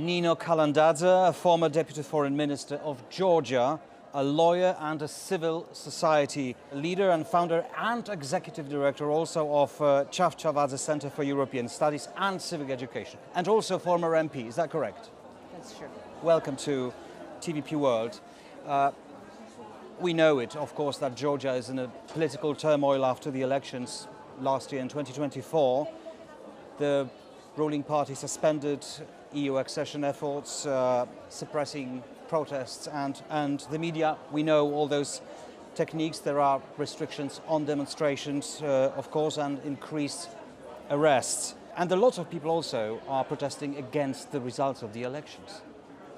Nino Kalańdadze, a former Deputy Foreign Minister of Georgia, a lawyer and a civil society leader and founder and executive director also of Czawczawadzę Center for European Studies and Civic Education, and also former MP. Is that correct? That's true. Welcome to TVP World. We know it, of course, that Georgia is in a political turmoil after the elections last year in 2024. The ruling party suspended EU accession efforts, suppressing protests and the media. We know all those techniques. There are restrictions on demonstrations, of course, and increased arrests. And a lot of people also are protesting against the results of the elections.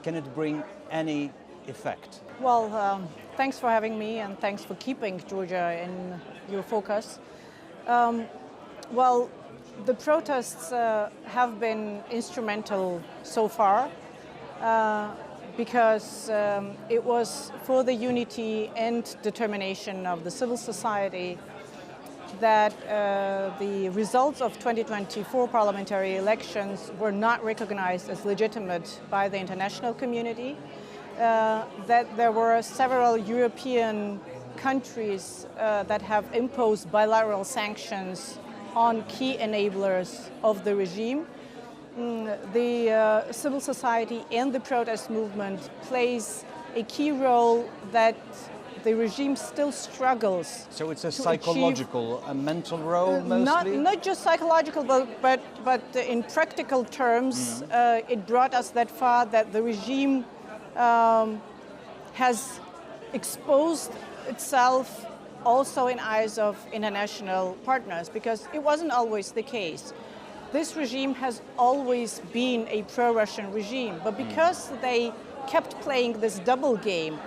Can it bring any effect? Well, thanks for having me and thanks for keeping Georgia in your focus. Well, the protests have been instrumental so far because it was for the unity and determination of the civil society that the results of 2024 parliamentary elections were not recognized as legitimate by the international community, that there were several European countries that have imposed bilateral sanctions on key enablers of the regime. The civil society and the protest movement plays a key role that the regime still struggles. So it's a psychological, a mental role mostly? Not just psychological, but in practical terms, it brought us that far that the regime has exposed itself also in eyes of international partners, because it wasn't always the case. This regime has always been a pro-Russian regime, but because they kept playing this double game,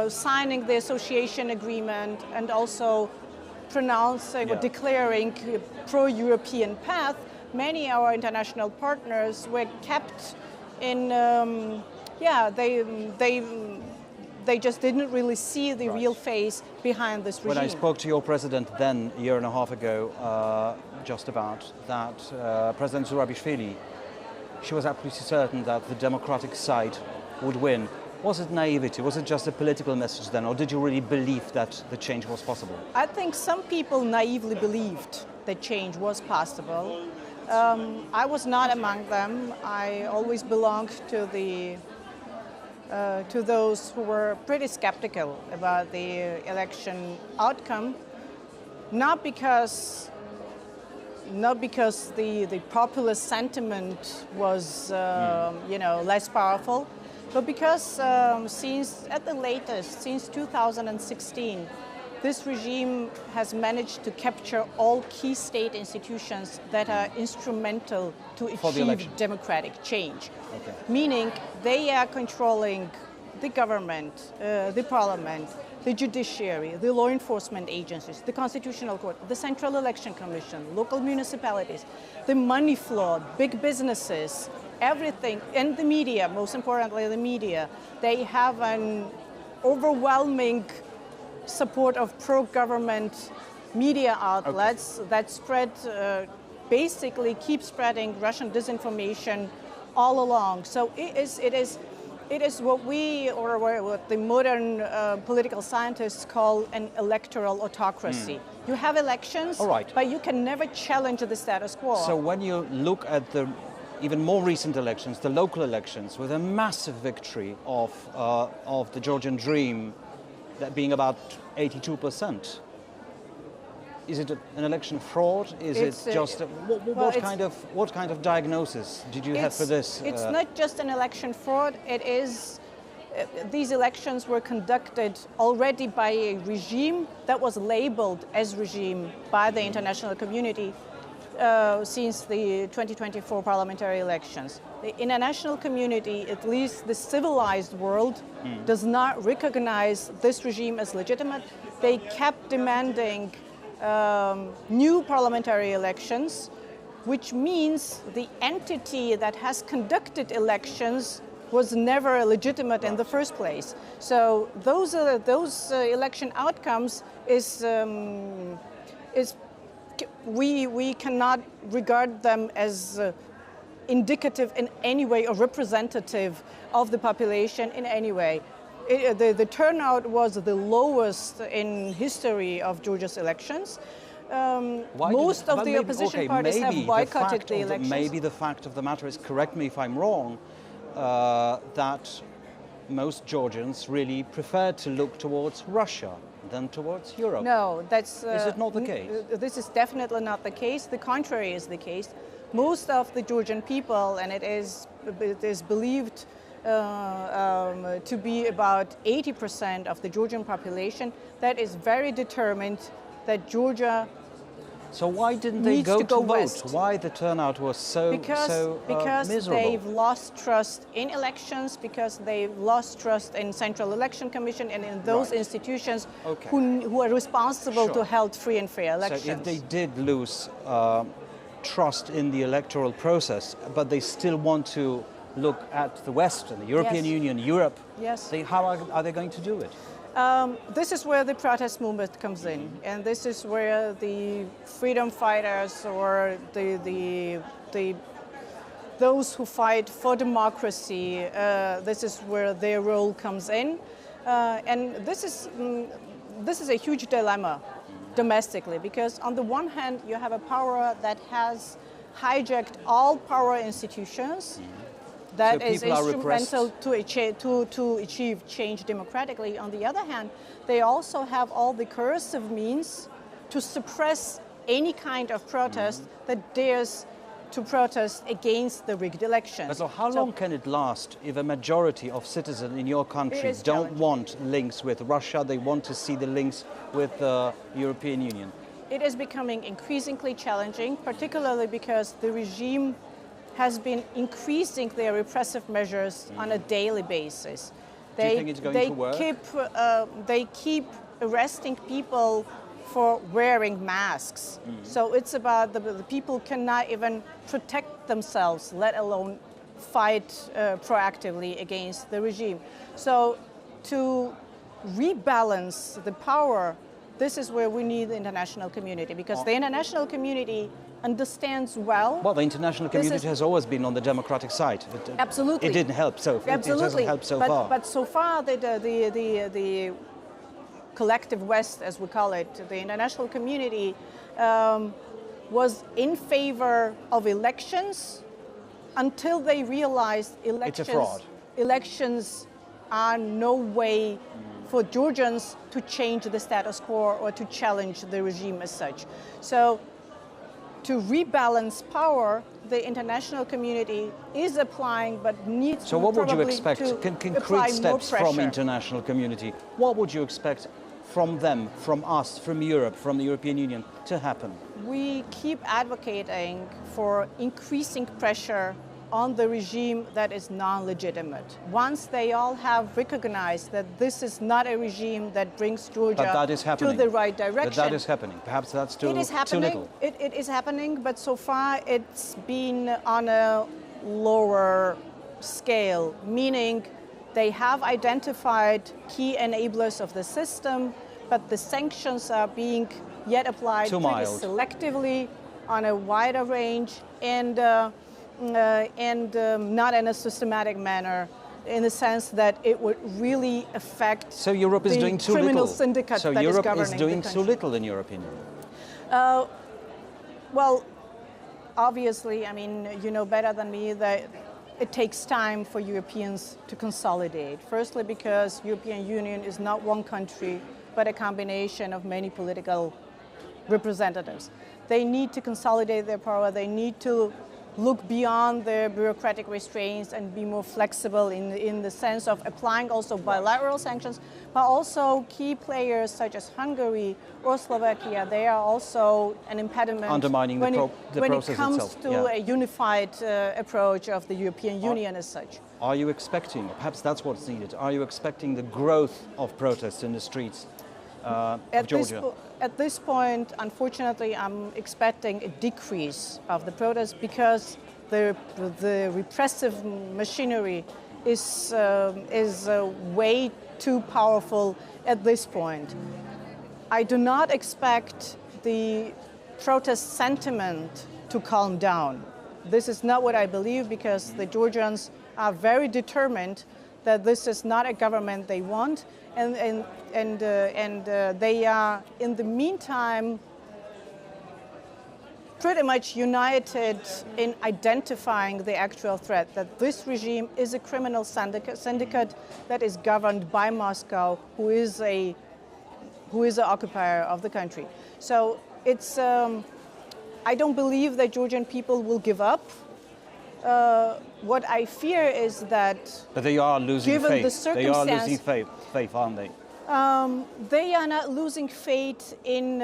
signing the association agreement and also pronouncing or declaring a pro-European path, many of our international partners were kept in, they just didn't really see the real face behind this regime. When I spoke to your president then, a year and a half ago, just about that, President Zurabishvili, she was absolutely certain that the democratic side would win. Was it naivety? Was it just a political message then, or did you really believe that the change was possible? I think some people naively believed that change was possible. I was not among them. I always belonged to those who were pretty skeptical about the election outcome, not because the populist sentiment was less powerful, but because since 2016, this regime has managed to capture all key state institutions that are instrumental to achieve democratic change. Okay. Meaning they are controlling the government, the parliament, the judiciary, the law enforcement agencies, the constitutional court, the Central Election Commission, local municipalities, the money flow, big businesses, everything, and the media, most importantly the media. They have an overwhelming support of pro-government media outlets that spread, basically keep spreading Russian disinformation all along. So it is what what the modern political scientists call an electoral autocracy. You have elections, but you can never challenge the status quo. So when you look at the even more recent elections, the local elections, with a massive victory of the Georgian dream, that being about 82%. Is it an election fraud? Is it just what kind of diagnosis did you have for this? It's not just an election fraud. It is. These elections were conducted already by a regime that was labeled as regime by the international community since the 2024 parliamentary elections. The international community, at least the civilized world, does not recognize this regime as legitimate. They kept demanding new parliamentary elections, which means the entity that has conducted elections was never legitimate in the first place. So those election outcomes we cannot regard them as indicative in any way or representative of the population in any way. The turnout was the lowest in history of Georgia's elections. Most of the opposition parties have boycotted the elections. Maybe the fact of the matter is, correct me if I'm wrong, that most Georgians really prefer to look towards Russia than towards Europe. No, that's... is it not the case? This is definitely not the case. The contrary is the case. Most of the Georgian people, and it is believed to be about 80% of the Georgian population, that is very determined that Georgia So why didn't they go to vote? West. Why the turnout was so because miserable? They've lost trust in elections, because they've lost trust in Central Election Commission and in those institutions who are responsible to hold free and fair elections. So if they did lose trust in the electoral process, but they still want to look at the West and the European Union, Europe, how are they going to do it? This is where the protest movement comes in, and this is where the freedom fighters or those who fight for democracy, this is where their role comes in, and this is a huge dilemma domestically, because on the one hand you have a power that has hijacked all power institutions. That is instrumental to achieve change democratically. On the other hand, they also have all the coercive means to suppress any kind of protest that dares to protest against the rigged elections. So how long can it last if a majority of citizens in your country don't want links with Russia, they want to see the links with the European Union? It is becoming increasingly challenging, particularly because the regime has been increasing their repressive measures on a daily basis. Do you think it's going to work? They keep arresting people for wearing masks. So it's about the people cannot even protect themselves, let alone fight proactively against the regime. So to rebalance the power, this is where we need the international community, because the international community understands well. Well, the international community has always been on the democratic side. Absolutely. It didn't help so. Absolutely. It doesn't help so far. But so far, the collective West, as we call it, the international community, was in favor of elections until they realized elections are no way for Georgians to change the status quo or to challenge the regime as such. So to rebalance power, the international community is applying, but needs So what would you expect? to concrete steps from international community? What would you expect from them, from us, from Europe, from the European Union to happen? We keep advocating for increasing pressure on the regime that is non-legitimate. Once they all have recognized that this is not a regime that brings Georgia to the right direction. But that is happening. Perhaps that's too little. It is happening, but so far it's been on a lower scale, meaning they have identified key enablers of the system, but the sanctions are being yet applied pretty selectively on a wider range and not in a systematic manner, in the sense that it would really affect the criminal syndicate that is governing the country. So Europe is doing too little, in your opinion? Well, obviously, I mean, you know better than me that it takes time for Europeans to consolidate. Firstly, because European Union is not one country, but a combination of many political representatives. They need to consolidate their power. They need to look beyond their bureaucratic restraints and be more flexible in the sense of applying also bilateral sanctions, but also key players such as Hungary or Slovakia, they are also an impediment undermining the process itself. When it comes to a unified approach of the European Union as such. Are you expecting, perhaps that's what's needed, are you expecting the growth of protests in the streets of Georgia? At this point, unfortunately, I'm expecting a decrease of the protests because the repressive machinery is way too powerful at this point. I do not expect the protest sentiment to calm down. This is not what I believe, because the Georgians are very determined that this is not a government they want, and they are in the meantime pretty much united in identifying the actual threat, that this regime is a criminal syndicate that is governed by Moscow, who is an occupier of the country. So it's, I don't believe that Georgian people will give up. What I fear is that, but they are losing given faith. the circumstance, They are losing faith, aren't they? They are not losing faith in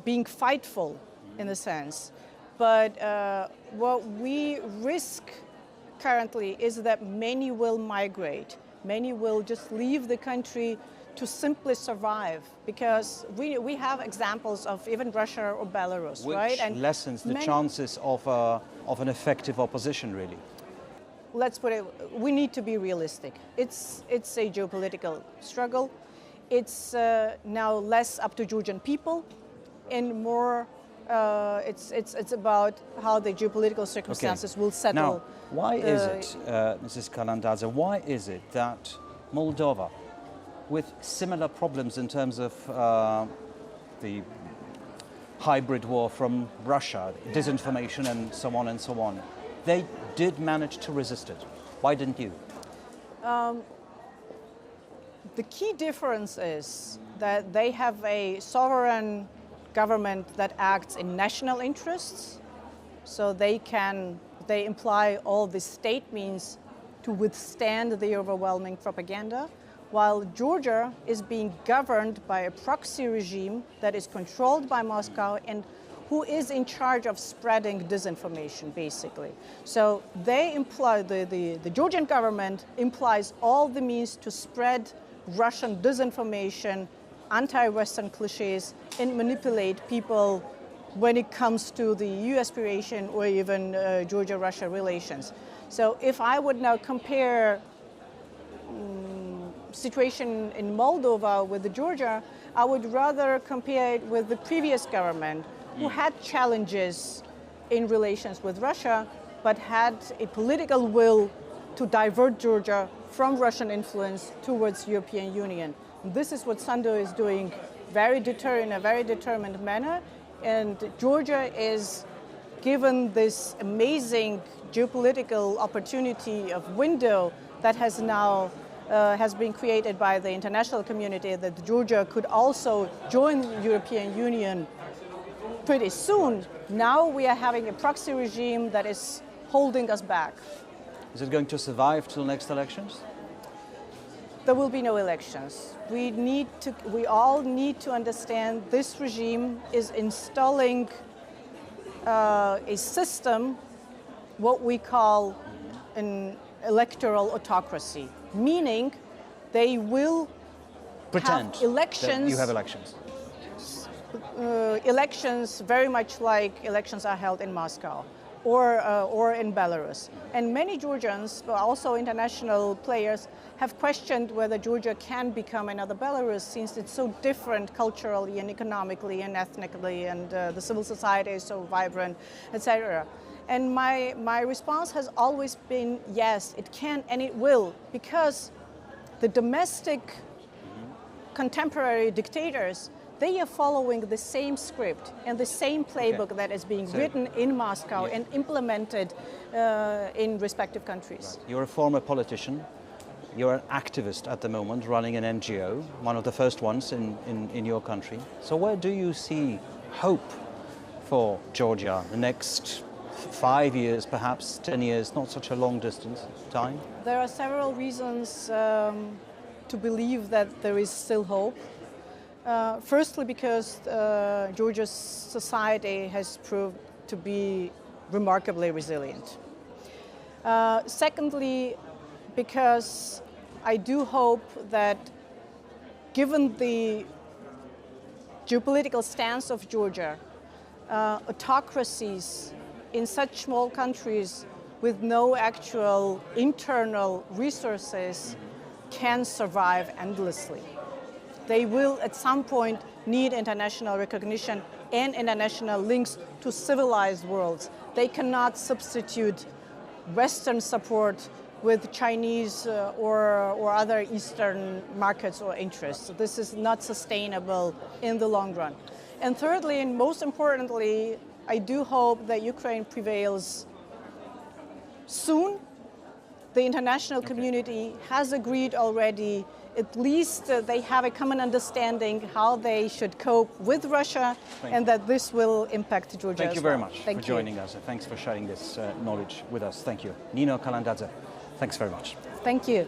being fightful, in a sense. But what we risk currently is that many will migrate. Many will just leave the country to simply survive, because we have examples of even Russia or Belarus, Which right? And lessens the chances of an effective opposition, really. Let's put it, we need to be realistic. It's a geopolitical struggle. It's now less up to Georgian people, and more it's about how the geopolitical circumstances will settle. Now, why is it, Mrs. Kаландაძე, why is it that Moldova, with similar problems in terms of the hybrid war from Russia, disinformation and so on, they did manage to resist it? Why didn't you? The key difference is that they have a sovereign government that acts in national interests, so they imply all the state means to withstand the overwhelming propaganda, while Georgia is being governed by a proxy regime that is controlled by Moscow and who is in charge of spreading disinformation, basically. So they imply, the Georgian government implies all the means to spread Russian disinformation, anti-Western cliches, and manipulate people when it comes to the EU aspiration or even Georgia-Russia relations. So if I would now compare situation in Moldova with Georgia, I would rather compare it with the previous government, who had challenges in relations with Russia, but had a political will to divert Georgia from Russian influence towards European Union. This is what Sandu is doing in a very determined manner, and Georgia is given this amazing geopolitical opportunity of window that has now has been created by the international community, that Georgia could also join the European Union pretty soon. Now we are having a proxy regime that is holding us back. Is it going to survive till next elections? There will be no elections. We all need to understand this regime is installing a system, what we call an electoral autocracy, meaning they will pretend have elections. That you have elections. Elections very much like elections are held in Moscow or in Belarus. And many Georgians, but also international players, have questioned whether Georgia can become another Belarus, since it's so different culturally and economically and ethnically, and the civil society is so vibrant, etc. And my response has always been, yes, it can and it will, because the domestic contemporary dictators, they are following the same script and the same playbook that is being written in Moscow and implemented in respective countries. Right. You're a former politician. You're an activist at the moment, running an NGO, one of the first ones in your country. So where do you see hope for Georgia the next 5 years, perhaps 10 years, not such a long distance time? There are several reasons to believe that there is still hope. Firstly, because Georgia's society has proved to be remarkably resilient. Secondly, because I do hope that, given the geopolitical stance of Georgia, autocracies in such small countries with no actual internal resources can survive endlessly. They will at some point need international recognition and international links to civilized worlds. They cannot substitute Western support with Chinese or other Eastern markets or interests. This is not sustainable in the long run. And thirdly, and most importantly, I do hope that Ukraine prevails soon. The international community has agreed already, at least they have a common understanding how they should cope with Russia and that this will impact Georgia. Thank you very much for joining us. Thanks for sharing this knowledge with us. Thank you. Nino, Kalandadze, thanks very much. Thank you.